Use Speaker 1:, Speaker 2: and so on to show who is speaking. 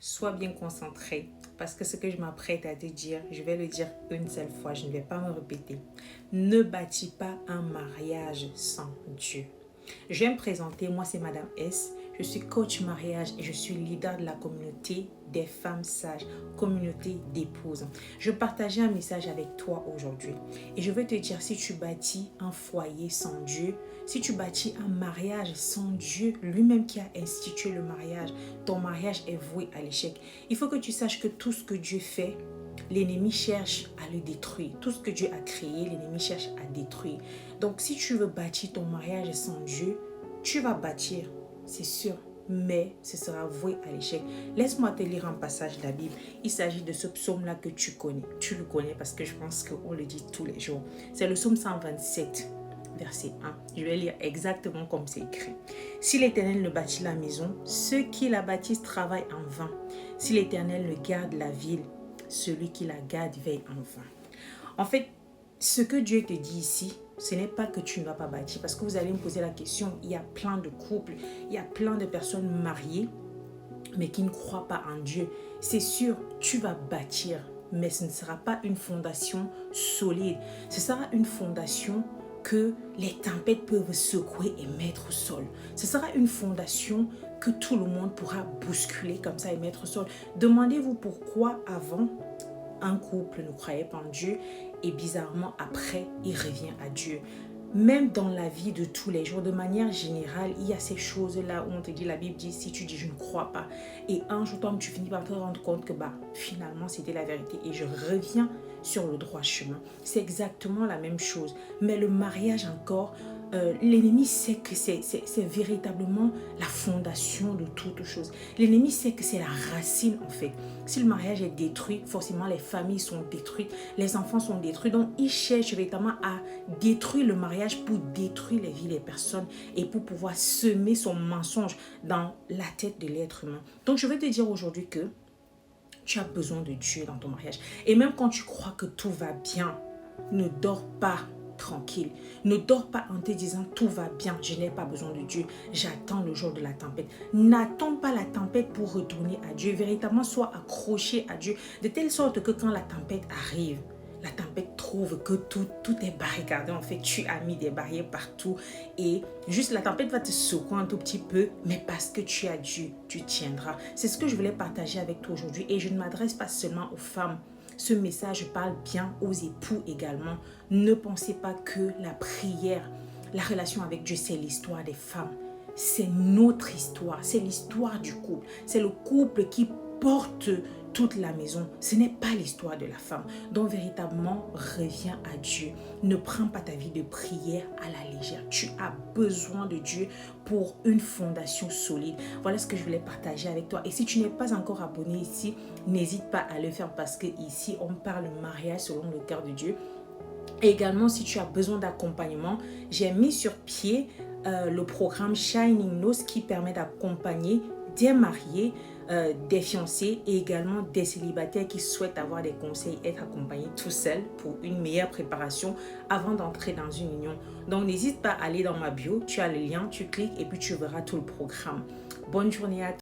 Speaker 1: sois bien concentré parce que ce que je m'apprête à te dire, je vais le dire une seule fois, je ne vais pas me répéter. Ne bâtis pas un mariage sans Dieu. Je vais me présenter, moi c'est Madame S. Je suis coach mariage et je suis leader de la communauté des femmes sages, communauté d'épouses. Je partageais un message avec toi aujourd'hui et je veux te dire, si tu bâtis un foyer sans Dieu, si tu bâtis un mariage sans Dieu, lui-même qui a institué le mariage, ton mariage est voué à l'échec. Il faut que tu saches que tout ce que Dieu fait, l'ennemi cherche à le détruire. Tout ce que Dieu a créé, l'ennemi cherche à détruire. Donc, si tu veux bâtir ton mariage sans Dieu, tu vas bâtir, c'est sûr, mais ce sera voué à l'échec. Laisse-moi te lire un passage de la Bible. Il s'agit de ce psaume-là que tu connais. Tu le connais parce que je pense qu'on le dit tous les jours. C'est le psaume 127, verset 1. Je vais lire exactement comme c'est écrit. Si l'Éternel ne bâtit la maison, ceux qui la bâtissent travaillent en vain. Si l'Éternel ne garde la ville, celui qui la garde veille en vain. En fait, ce que Dieu te dit ici, ce n'est pas que tu ne vas pas bâtir. Parce que vous allez me poser la question, il y a plein de couples, il y a plein de personnes mariées, mais qui ne croient pas en Dieu. C'est sûr, tu vas bâtir, mais ce ne sera pas une fondation solide. Ce sera une fondation que les tempêtes peuvent secouer et mettre au sol. Ce sera une fondation que tout le monde pourra bousculer comme ça et mettre au sol. Demandez-vous pourquoi avant, un couple ne croyait pas en Dieu et bizarrement après, il revient à Dieu. Même dans la vie de tous les jours, de manière générale, il y a ces choses-là où on te dit, la Bible dit, si tu dis je ne crois pas, et un jour, toi, tu finis par te rendre compte que finalement, c'était la vérité et je reviens sur le droit chemin. C'est exactement la même chose. Mais le mariage encore, l'ennemi sait que c'est véritablement la fondation de toute chose. L'ennemi sait que c'est la racine en fait. Si le mariage est détruit, forcément les familles sont détruites, les enfants sont détruits. Donc il cherche véritablement à détruire le mariage pour détruire les vies des personnes et pour pouvoir semer son mensonge dans la tête de l'être humain. Donc je vais te dire aujourd'hui que tu as besoin de Dieu dans ton mariage. Et même quand tu crois que tout va bien, ne dors pas tranquille. Ne dors pas en te disant tout va bien, je n'ai pas besoin de Dieu, j'attends le jour de la tempête. N'attends pas la tempête pour retourner à Dieu. Véritablement, sois accroché à Dieu de telle sorte que quand la tempête arrive, la tempête trouve que tout est barricadé. En fait, tu as mis des barrières partout et juste la tempête va te secouer un tout petit peu, mais parce que tu as Dieu, tu tiendras. C'est ce que je voulais partager avec toi aujourd'hui et je ne m'adresse pas seulement aux femmes. Ce message parle bien aux époux également. Ne pensez pas que la prière, la relation avec Dieu, c'est l'histoire des femmes. C'est notre histoire, c'est l'histoire du couple. C'est le couple qui porte toute la maison. Ce n'est pas l'histoire de la femme. Donc véritablement, reviens à Dieu. Ne prends pas ta vie de prière à la légère. Tu as besoin de Dieu pour une fondation solide. Voilà ce que je voulais partager avec toi. Et si tu n'es pas encore abonné ici, n'hésite pas à le faire parce que ici, on parle mariage selon le cœur de Dieu. Et également, si tu as besoin d'accompagnement, j'ai mis sur pied le programme Shining Nose qui permet d'accompagner des mariés, des fiancés et également des célibataires qui souhaitent avoir des conseils, être accompagnés tout seuls pour une meilleure préparation avant d'entrer dans une union. Donc, n'hésite pas à aller dans ma bio, tu as le lien, tu cliques et puis tu verras tout le programme. Bonne journée à toi.